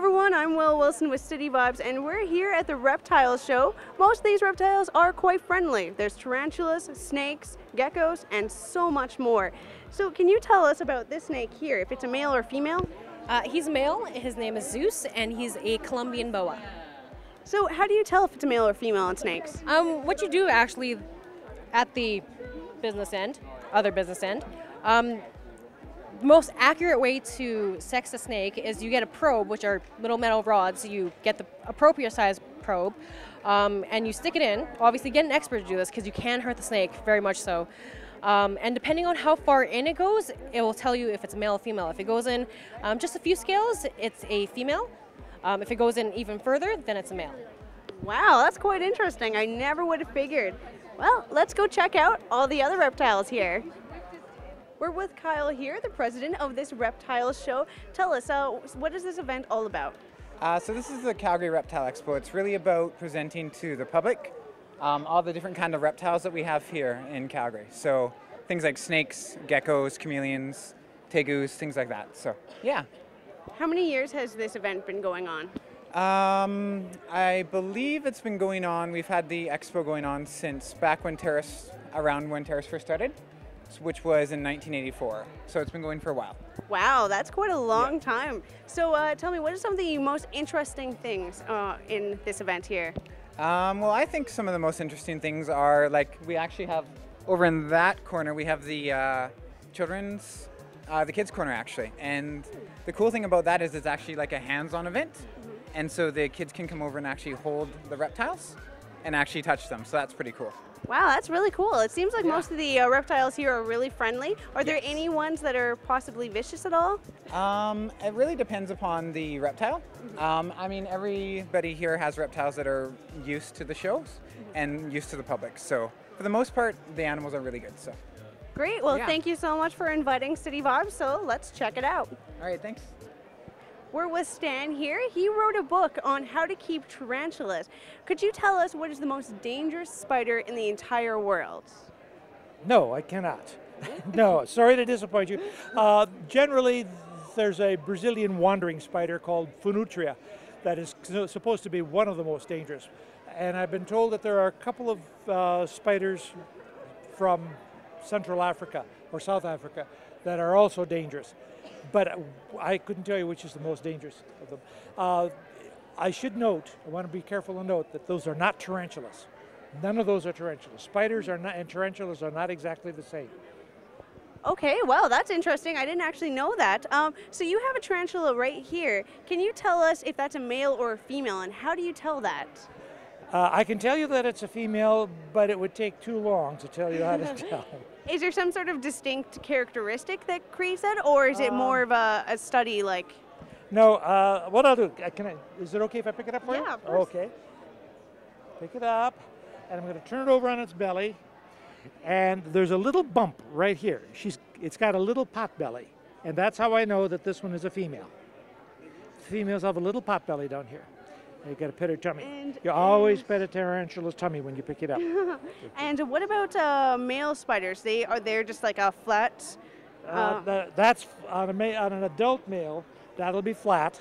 everyone, I'm Will Wilson with City Vibes, and we're here at the Reptile Show. Most of these reptiles are quite friendly. There's tarantulas, snakes, geckos, and so much more. So can you tell us about this snake here, if it's a male or female? He's male, his name is Zeus, and he's a Colombian boa. So how do you tell if it's a male or female in snakes? What you do actually at the other business end, the most accurate way to sex a snake is you get a probe, which are little metal rods. You get the appropriate size probe, and you stick it in. Obviously, get an expert to do this because you can hurt the snake, very much so. And depending on how far in it goes, it will tell you if it's a male or female. If it goes in just a few scales, it's a female. If it goes in even further, then it's a male. Wow, that's quite interesting. I never would have figured. Well, let's go check out all the other reptiles here. We're with Kyle here, the president of this Reptile Show. Tell us, what is this event all about? So this is the Calgary Reptile Expo. It's really about presenting to the public all the different kind of reptiles that we have here in Calgary. So things like snakes, geckos, chameleons, tegus, things like that. So yeah. How many years has this event been going on? I believe it's been going on. We've had the expo going on since back when around when Terrace first started, which was in 1984. So it's been going for a while. Wow, that's quite a long time. So tell me, what are some of the most interesting things in this event here? Well, I think some of the most interesting things are, like, we actually have, over in that corner, we have the the kids corner actually. And the cool thing about that is it's actually like a hands-on event. And so the kids can come over and actually hold the reptiles and actually touch them. So that's pretty cool. Wow, that's really cool. It seems like most of the reptiles here are really friendly. Are there any ones that are possibly vicious at all? It really depends upon the reptile. I mean, everybody here has reptiles that are used to the shows and used to the public. So for the most part, the animals are really good. So great. Well, thank you so much for inviting City Vibes. So let's check it out. All right, thanks. We're with Stan here. He wrote a book on how to keep tarantulas. Could you tell us what is the most dangerous spider in the entire world? No, I cannot. No, sorry to disappoint you. Generally, there's a Brazilian wandering spider called Funutria that is supposed to be one of the most dangerous. And I've been told that there are a couple of spiders from Central Africa or South Africa that are also dangerous. But I couldn't tell you which is the most dangerous of them. I should note, I want to be careful to note that those are not tarantulas. None of those are tarantulas. Spiders are not, and tarantulas are not exactly the same. Okay, well, that's interesting. I didn't actually know that. So you have a tarantula right here. Can you tell us if that's a male or a female, and how do you tell that? I can tell you that it's a female, but it would take too long to tell you how to tell. Is there some sort of distinct characteristic that creates that, or is it more of a study like? No, what I'll do, is it okay if I pick it up for you? Yeah, of course. Okay. Pick it up, and I'm going to turn it over on its belly, and there's a little bump right here. It's got a little pot belly, and that's how I know that this one is a female. Females have a little pot belly down here. You got to pet her tummy. You always pet a tarantula's tummy when you pick it up. And what about male spiders? They're just like a flat. That's on an adult male. That'll be flat.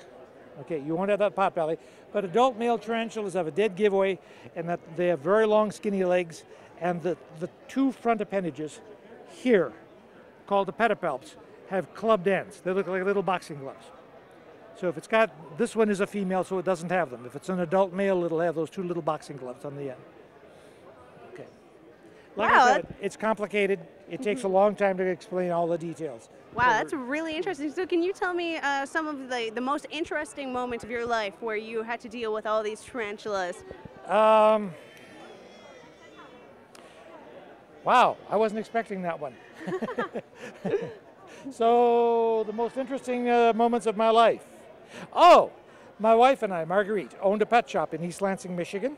Okay, you won't have that pot belly. But adult male tarantulas have a dead giveaway, and that they have very long, skinny legs, and the two front appendages here, called the pedipalps, have clubbed ends. They look like little boxing gloves. So if it's got, this one is a female, so it doesn't have them. If it's an adult male, it'll have those two little boxing gloves on the end. Okay. Like I said, it's complicated. It takes a long time to explain all the details. Wow, that's really interesting. So can you tell me some of the most interesting moments of your life where you had to deal with all these tarantulas? Wow, I wasn't expecting that one. So the most interesting moments of my life. Oh, my wife and I, Marguerite, owned a pet shop in East Lansing, Michigan,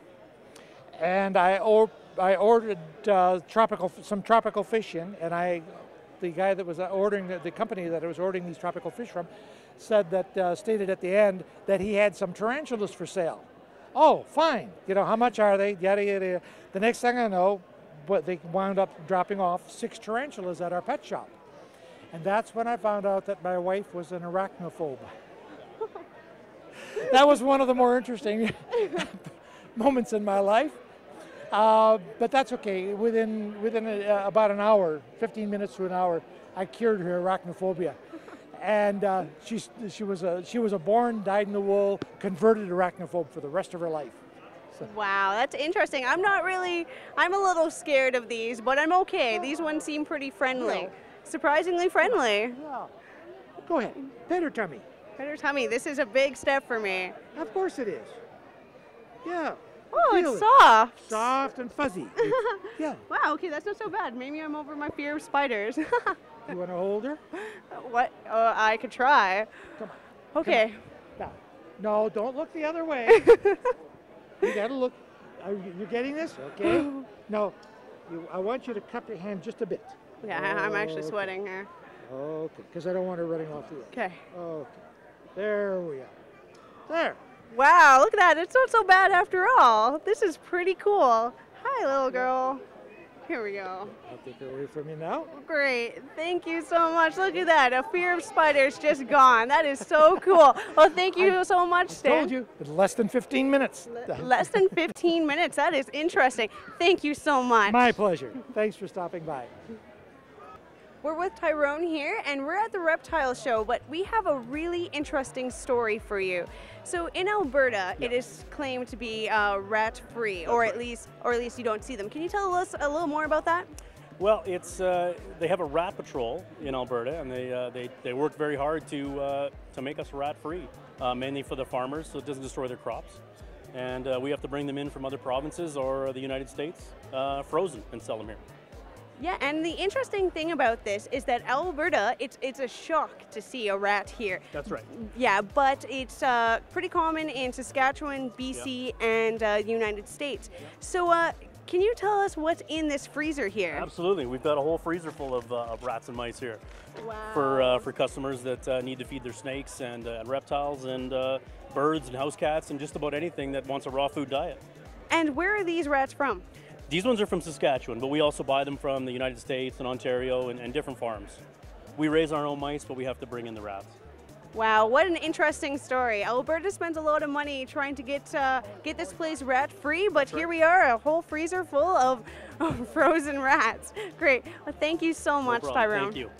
and I ordered some tropical fish in, and the guy that was ordering the company that I was ordering these tropical fish from, said that stated at the end that he had some tarantulas for sale. Oh, fine. You know, how much are they? Yada yada yada. The next thing I know, but they wound up dropping off 6 tarantulas at our pet shop. And that's when I found out that my wife was an arachnophobe. that was one of the more interesting moments in my life. But that's okay. Within about an hour, 15 minutes to an hour, I cured her arachnophobia. And she was a born, dyed-in-the-wool, converted arachnophobe for the rest of her life. So. Wow, that's interesting. I'm a little scared of these, but I'm okay. These ones seem pretty friendly. Yeah. Surprisingly friendly. Yeah. Go ahead, pet her tummy. Pet her tummy, this is a big step for me. Of course it is. Yeah. Oh, Feel it's it. soft. Soft and fuzzy. Yeah. Wow, okay, that's not so bad. Maybe I'm over my fear of spiders. You want to hold her? What? I could try. Come on. Okay. Come on. No, don't look the other way. You gotta look. You're getting this? Okay. No, I want you to cup your hand just a bit. Yeah, I'm actually sweating here. Okay, because I don't want her running off the edge. Okay. Okay. There we are. There. Wow, look at that. It's not so bad after all. This is pretty cool. Hi, little girl. Here we go. I'll take her away from you now. Great. Thank you so much. Look at that. A fear of spiders just gone. That is so cool. Well, thank you so much, Stan. Told you, in less than 15 minutes. Less than 15 minutes. That is interesting. Thank you so much. My pleasure. Thanks for stopping by. We're with Tyrone here, and we're at the Reptile Show, but we have a really interesting story for you. So in Alberta, it is claimed to be rat-free, or at least you don't see them. Can you tell us a little more about that? Well, it's they have a rat patrol in Alberta, and they work very hard to make us rat-free, mainly for the farmers, so it doesn't destroy their crops. And we have to bring them in from other provinces or the United States, frozen, and sell them here. Yeah, and the interesting thing about this is that Alberta, it's a shock to see a rat here. That's right. Yeah, but it's pretty common in Saskatchewan, BC, and the United States. So can you tell us what's in this freezer here? Absolutely. We've got a whole freezer full of rats and mice here. Wow. For customers that need to feed their snakes and reptiles and birds and house cats and just about anything that wants a raw food diet. And where are these rats from? These ones are from Saskatchewan, but we also buy them from the United States and Ontario and different farms. We raise our own mice, but we have to bring in the rats. Wow, what an interesting story. Alberta spends a lot of money trying to get this place rat-free, but here we are, a whole freezer full of frozen rats. Great. Well, thank you so much, No problem. Tyrone. Thank you.